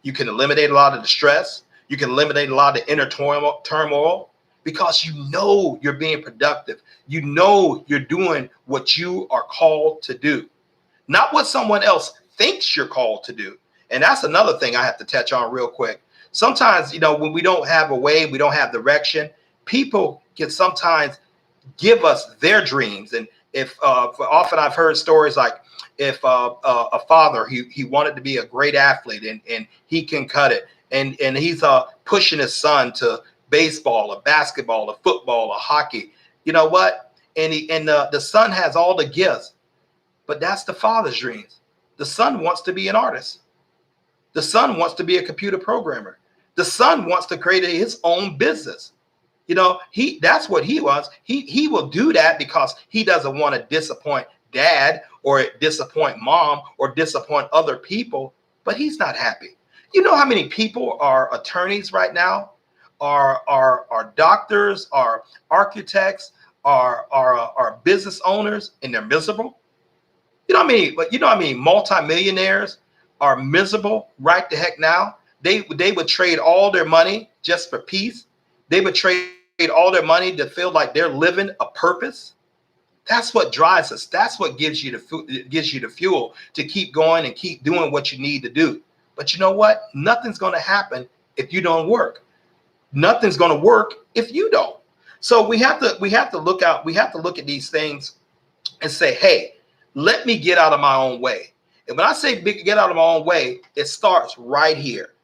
You can eliminate a lot of the stress. You can eliminate a lot of the inner turmoil, because you're being productive. You're doing what you are called to do, not what someone else thinks you're called to do. And that's another thing I have to touch on real quick. Sometimes, when we don't have a way, we don't have direction, people can sometimes give us their dreams. And if often I've heard stories like, if a father, he wanted to be a great athlete and he can cut it, and he's pushing his son to baseball or basketball or football or hockey. You know what? And the son has all the gifts, but that's the father's dreams. The son wants to be an artist. The son wants to be a computer programmer. The son wants to create his own business. You know, that's what he wants. He will do that because he doesn't want to disappoint dad or disappoint mom or disappoint other people, but he's not happy. You know how many people are attorneys right now, are doctors, are architects, are business owners, and they're miserable? You know what I mean? But you know what I mean? Multimillionaires are miserable right the heck now. They would trade all their money just for peace. They would trade all their money to feel like they're living a purpose. That's what drives us. That's what gives you the fuel to keep going and keep doing what you need to do. But you know what? Nothing's going to happen if you don't work. Nothing's going to work if you don't. So we have to look out. We have to look at these things and say, hey, let me get out of my own way. And when I say get out of my own way, it starts right here,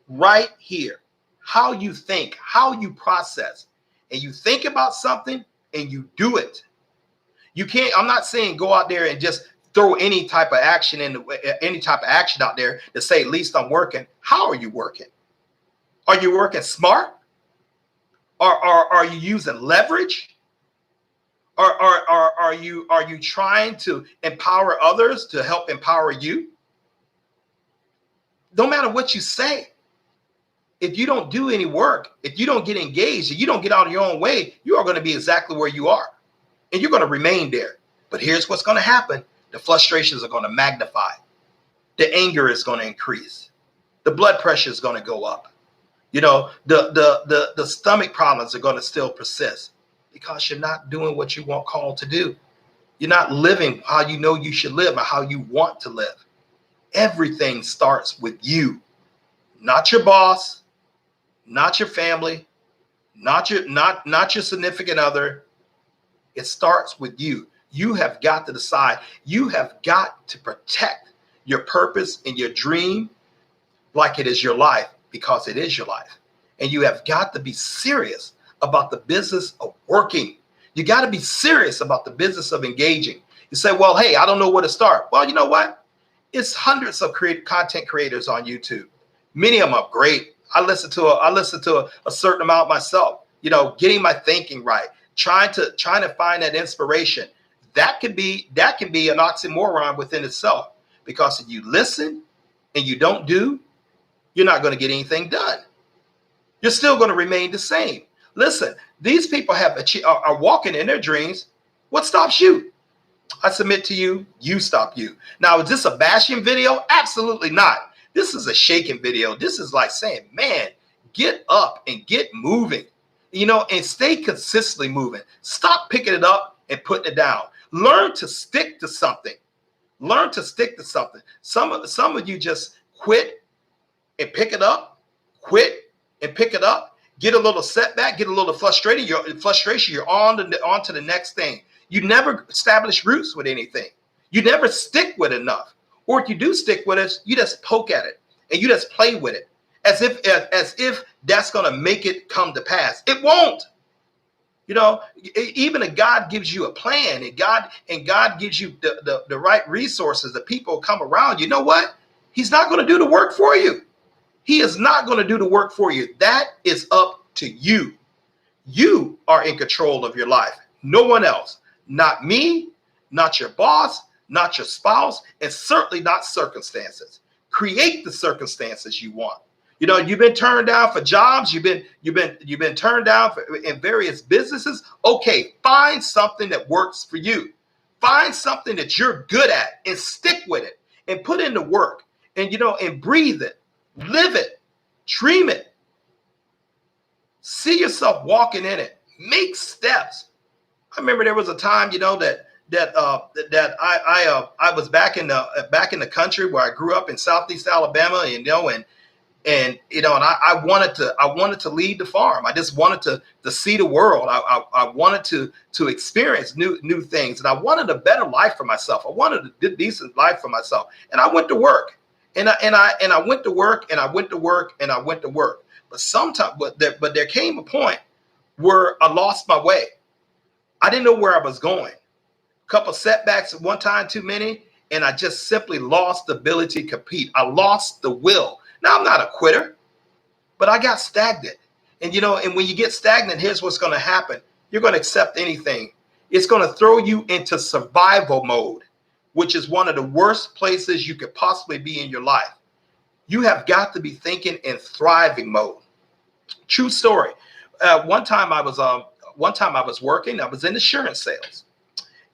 right here. How you think, how you process, and you think about something and you do it. You can't, I'm not saying go out there and just throw any type of action out there to say, at least I'm working. How are you working? Are you working smart? Or are you using leverage? Or are you trying to empower others to help empower you? No matter what you say, if you don't do any work, if you don't get engaged, if you don't get out of your own way, you are going to be exactly where you are. And you're going to remain there. But here's what's going to happen. The frustrations are going to magnify. The anger is going to increase. The blood pressure is going to go up. You know, the stomach problems are going to still persist because you're not doing what you want called to do. You're not living how you know you should live or how you want to live. Everything starts with you, not your boss, not your family, not your significant other. It starts with you. You have got to decide. You have got to protect your purpose and your dream like it is your life, because it is your life. And you have got to be serious about the business of working. You got to be serious about the business of engaging. You say, well, hey, I don't know where to start. Well, you know what? It's hundreds of content creators on YouTube. Many of them are great. I listen to a certain amount myself, you know, getting my thinking right, trying to find that inspiration. That can be an oxymoron within itself, because if you listen and you don't do, you're not going to get anything done. You're still going to remain the same. Listen, these people are walking in their dreams. What stops you? I submit to you, you stop you. Now, is this a bashing video? Absolutely not. This is a shaking video. This is like saying, man, get up and get moving, you know, and stay consistently moving. Stop picking it up and putting it down. Learn to stick to something. Learn to stick to something. Some of you just quit and pick it up, quit and pick it up, get a little setback, get a little frustrated. You're on to the next thing. You never establish roots with anything. You never stick with enough. Or if you do stick with it, you just poke at it and you just play with it as if that's going to make it come to pass. It won't. You know, even if God gives you a plan and God gives you the right resources, the people come around, you know what? He's not going to do the work for you. He is not going to do the work for you. That is up to you. You are in control of your life. No one else. Not me, not your boss, not your spouse, and certainly not circumstances. Create the circumstances you want. You know, you've been turned down for jobs. You've been turned down in various businesses. Okay, find something that works for you. Find something that you're good at and stick with it and put in the work and, you know, and breathe it, live it, dream it. See yourself walking in it. Make steps. I remember there was a time, you know, that I was back in the country where I grew up in Southeast Alabama, you know, and I wanted to lead the farm. I just wanted to see the world. I wanted to experience new things, and I wanted a better life for myself. I wanted a decent life for myself, and I went to work, and I went to work, and I went to work, and I went to work. But there came a point where I lost my way. I didn't know where I was going. A couple setbacks at one time, too many, and I just simply lost the ability to compete. I lost the will. Now, I'm not a quitter, but I got stagnant. And and when you get stagnant, here's what's going to happen. You're going to accept anything. It's going to throw you into survival mode, which is one of the worst places you could possibly be in your life. You have got to be thinking in thriving mode. True story. One time I was working. I was in insurance sales,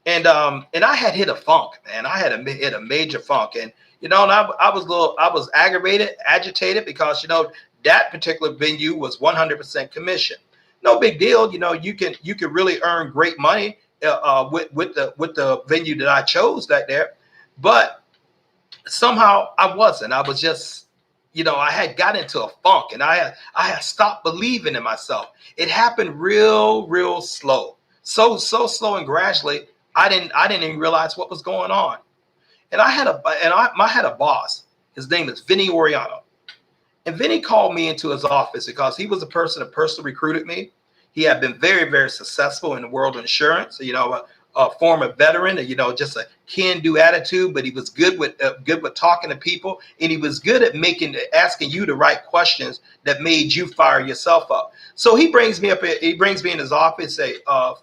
and I had hit a funk, man. I had hit a major funk, and and I was aggravated, agitated because that particular venue was 100% commission. No big deal. You can really earn great money with the venue that I chose that there, but somehow I wasn't. I was just I had got into a funk, and I had stopped believing in myself. It happened real slow, so slow and gradually. I didn't even realize what was going on. And I had a boss. His name is Vinny Oriano. And Vinny called me into his office because he was a person that personally recruited me. He had been very, very successful in the world of insurance. A former veteran, just a can-do attitude, but he was good with talking to people, and he was good at asking you the right questions that made you fire yourself up. So he brings me in his office, say,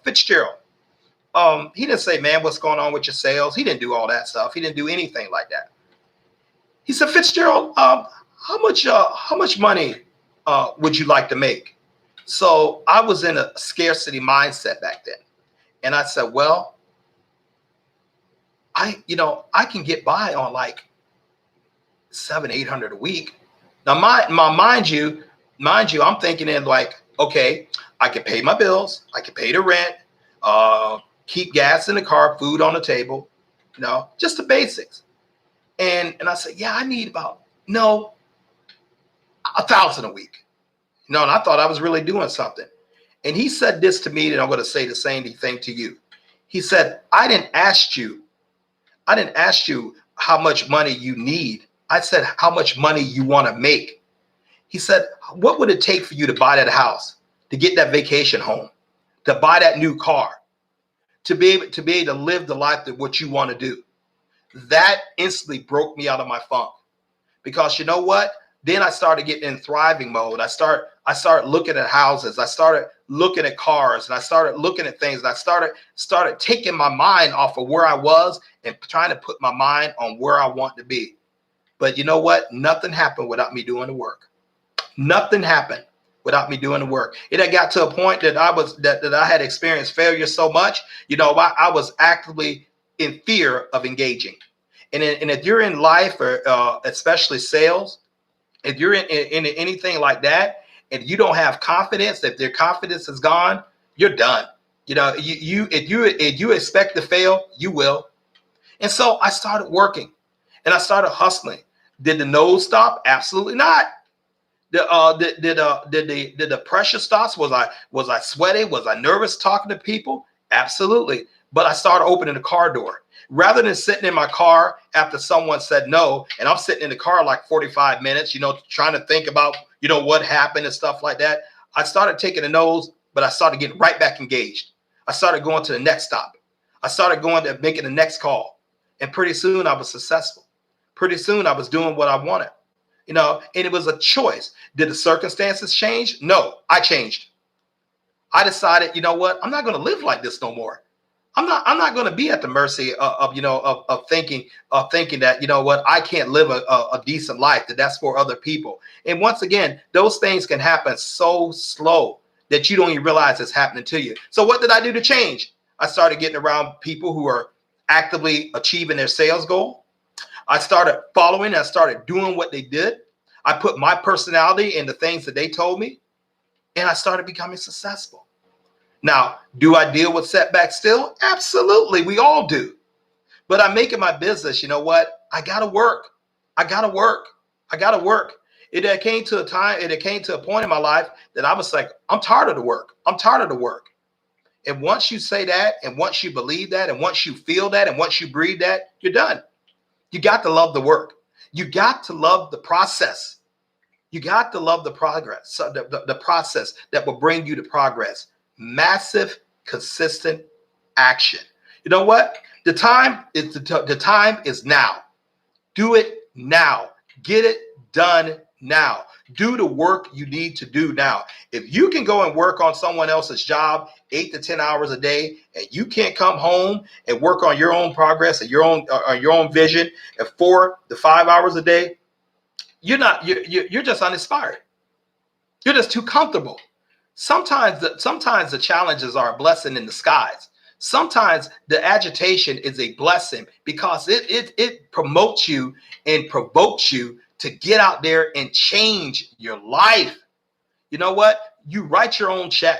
Fitzgerald. He didn't say, man, what's going on with your sales? He didn't do all that stuff. He didn't do anything like that. He said, Fitzgerald, how much money would you like to make? So I was in a scarcity mindset back then. And I said, well, I can get by on like $700-800 a week. Now, mind you, I'm thinking in like, okay, I can pay my bills, I can pay the rent, keep gas in the car, food on the table, just the basics. And I said, yeah, I need about $1,000 a week. And I thought I was really doing something. And he said this to me, and I'm going to say the same thing to you. He said, I didn't ask you how much money you need. I said, how much money you want to make. He said, what would it take for you to buy that house, to get that vacation home, to buy that new car, to be able to live the life that what you want to do? That instantly broke me out of my funk, because you know what? Then I started getting in thriving mode. I started looking at houses. I started looking at cars, and I started looking at things. And I started taking my mind off of where I was and trying to put my mind on where I want to be. But you know what? Nothing happened without me doing the work. Nothing happened without me doing the work. It had got to a point that I had experienced failure so much. I was actively in fear of engaging. And if you're in life, or especially sales, if you're in anything like that, and you don't have confidence, if their confidence is gone, you're done. If you expect to fail, you will. And so I started working, and I started hustling. Did the nose stop? Absolutely not. Did the pressure stops? Was I sweaty? Was I nervous talking to people? Absolutely. But I started opening the car door. Rather than sitting in my car after someone said no, and I'm sitting in the car like 45 minutes, trying to think about, what happened and stuff like that. I started taking the no's, but I started getting right back engaged. I started going to the next stop. I started going to making the next call. And pretty soon I was successful. Pretty soon I was doing what I wanted, and it was a choice. Did the circumstances change? No, I changed. I decided, you know what? I'm not going to live like this no more. I'm not going to be at the mercy of thinking that, what, I can't live a decent life, that's for other people. And once again, those things can happen so slow that you don't even realize it's happening to you. So what did I do to change? I started getting around people who are actively achieving their sales goal. I started following. I started doing what they did. I put my personality in the things that they told me, and I started becoming successful. Now, do I deal with setbacks still? Absolutely. We all do. But I make it my business. You know what? I got to work. I got to work. I got to work. It came to a point in my life that I was like, I'm tired of the work. I'm tired of the work. And once you say that, and once you believe that, and once you feel that, and once you breathe that, you're done. You got to love the work. You got to love the process. You got to love the progress, so the process that will bring you to progress. Massive, consistent action. You know what? The time is now. Do it now. Get it done now. Do the work you need to do now. If you can go and work on someone else's job 8 to 10 hours a day, and you can't come home and work on your own progress and your own vision at 4 to 5 hours a day, you're just uninspired. You're just too comfortable. Sometimes the challenges are a blessing in disguise. Sometimes the agitation is a blessing because it promotes you and provokes you to get out there and change your life. You know what? You write your own check.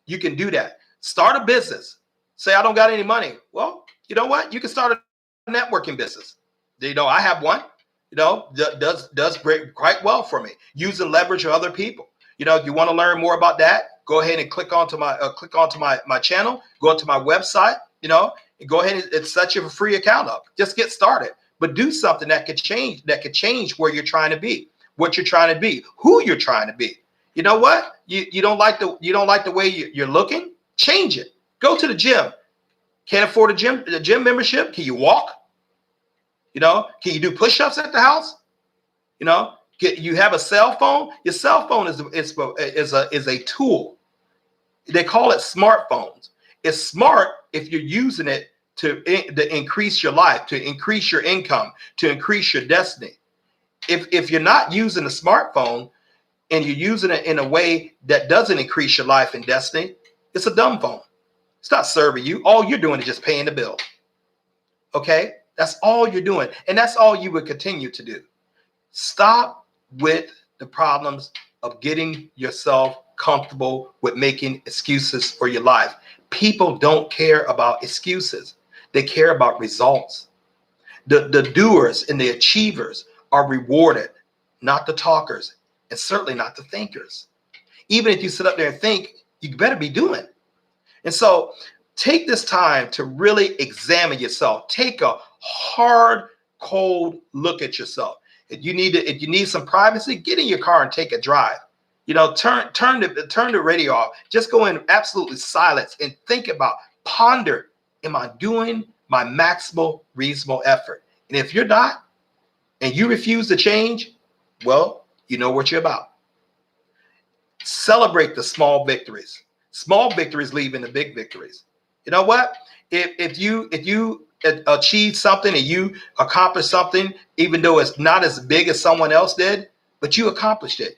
You can do that. Start a business. Say, I don't got any money. Well, you know what? You can start a networking business. You know, I have one. You know, does break quite well for me. Using leverage of other people. You know, if you want to learn more about that, go ahead and click onto my channel. Go onto my website. You know, and go ahead and set your free account up. Just get started. But do something that could change where you're trying to be, what you're trying to be, who you're trying to be. You know what? You don't like the way you're looking? Change it. Go to the gym. Can't afford the gym membership? Can you walk? You know, can you do push-ups at the house? You know, you have a cell phone. Your cell phone is a tool. They call it smartphones. It's smart if you're using it to increase your life, to increase your income, to increase your destiny. If you're not using a smartphone and you're using it in a way that doesn't increase your life and destiny, it's a dumb phone. It's not serving you. All you're doing is just paying the bill. Okay? That's all you're doing. And that's all you would continue to do. Stop with the problems of getting yourself comfortable with making excuses for your life. People don't care about excuses. They care about results. The doers and the achievers are rewarded, not the talkers, and certainly not the thinkers. Even if you sit up there and think, you better be doing. And so take this time to really examine yourself. Take a hard, cold look at yourself. If you need some privacy, get in your car and take a drive. You know, turn the radio off. Just go in absolutely silence and think about, ponder, am I doing my maximal reasonable effort? And if you're not, and you refuse to change, well, you know what you're about. Celebrate the small victories. Small victories lead into big victories. You know what? If you achieve something and you accomplish something, even though it's not as big as someone else did, but you accomplished it,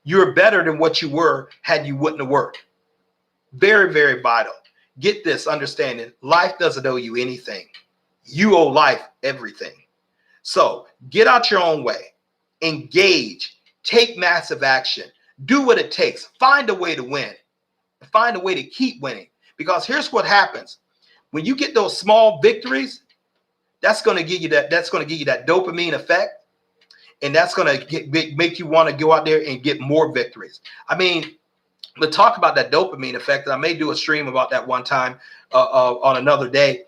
you're better than what you were had you wouldn't have worked. Very, very vital. Get this understanding. Life doesn't owe you anything. You owe life everything. So get out your own way. Engage. Take massive action. Do what it takes. Find a way to win. Find a way to keep winning. Because here's what happens. When you get those small victories, that's going to give you that dopamine effect. And that's going to make you want to go out there and get more victories. I mean, we'll talk about that dopamine effect. And I may do a stream about that one time on another day.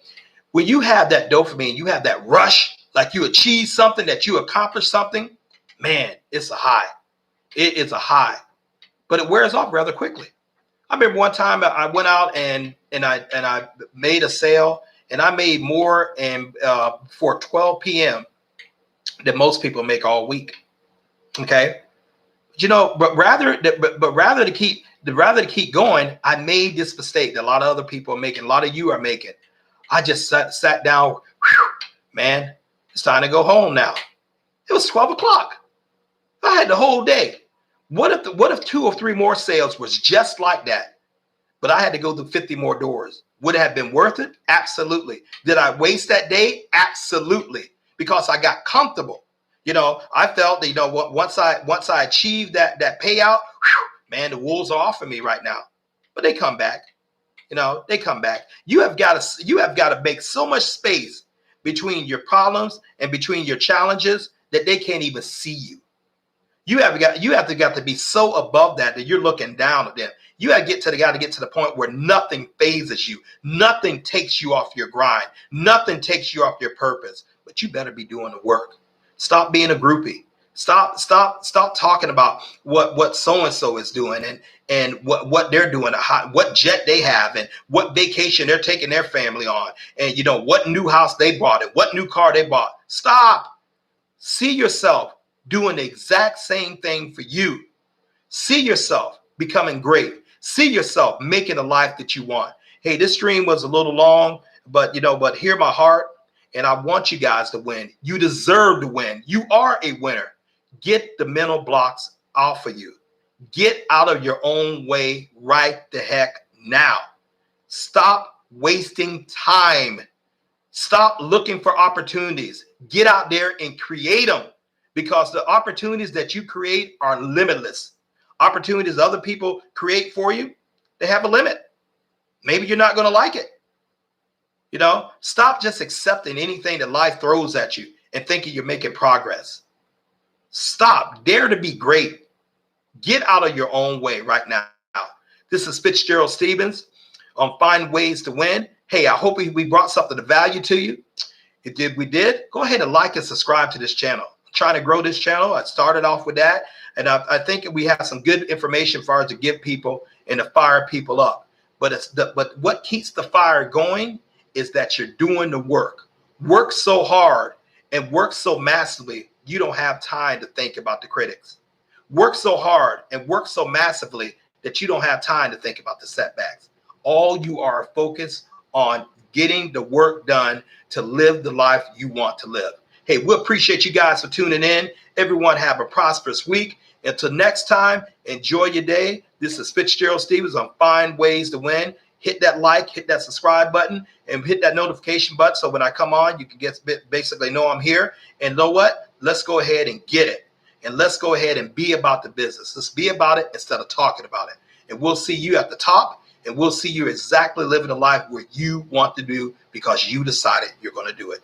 When you have that dopamine, you have that rush, like you achieve something, that you accomplish something, man, it's a high. It is a high. But it wears off rather quickly. I remember one time I went out and I made a sale, and I made more for 12 p.m. than most people make all week. Okay, you know, but rather to keep going, I made this mistake that a lot of other people are making. A lot of you are making. I just sat down. Whew, man, it's time to go home now. It was 12 o'clock. I had the whole day. What if 2 or 3 more sales was just like that? But I had to go through 50 more doors. Would it have been worth it? Absolutely. Did I waste that day? Absolutely. Because I got comfortable. You know, I felt that, you know, once I achieved that payout, whew, man, the wolves are off of me right now. But they come back. You know, they come back. You have got to make so much space between your problems and between your challenges that they can't even see you. You have to be so above that you're looking down at them. You got to get to the point where nothing phases you. Nothing takes you off your grind. Nothing takes you off your purpose. But you better be doing the work. Stop being a groupie. Stop talking about what so-and-so is doing and what they're doing, what jet they have and what vacation they're taking their family on, and you know what new house they bought and what new car they bought. Stop. See yourself doing the exact same thing for you. See yourself becoming great. See yourself making the life that you want. Hey, this stream was a little long, but hear my heart, and I want you guys to win. You deserve to win. You are a winner. Get the mental blocks off of you. Get out of your own way right the heck now. Stop wasting time. Stop looking for opportunities. Get out there and create them, because the opportunities that you create are limitless. Opportunities other people create for you, they have a limit. Maybe you're not going to like it. Stop just accepting anything that life throws at you and thinking you're making progress. Stop. Dare to be great. Get out of your own way right now. This is Fitzgerald Stevens on Find Ways to Win. Hey, I hope we brought something of value to you. If we did, go ahead and like and subscribe to this channel. I'm trying to grow this channel. I started off with that. And I think we have some good information for us to give people and to fire people up. But what keeps the fire going is that you're doing the work. Work so hard and work so massively, you don't have time to think about the critics. Work so hard and work so massively that you don't have time to think about the setbacks. All you are focused on getting the work done to live the life you want to live. Hey, we appreciate you guys for tuning in. Everyone have a prosperous week. Until next time, enjoy your day. This is Fitzgerald Stevens on Find Ways to Win. Hit that like, hit that subscribe button, and hit that notification button so when I come on, you can basically know I'm here. And know what? Let's go ahead and get it. And let's go ahead and be about the business. Let's be about it instead of talking about it. And we'll see you at the top, and we'll see you exactly living the life where you want to do because you decided you're going to do it.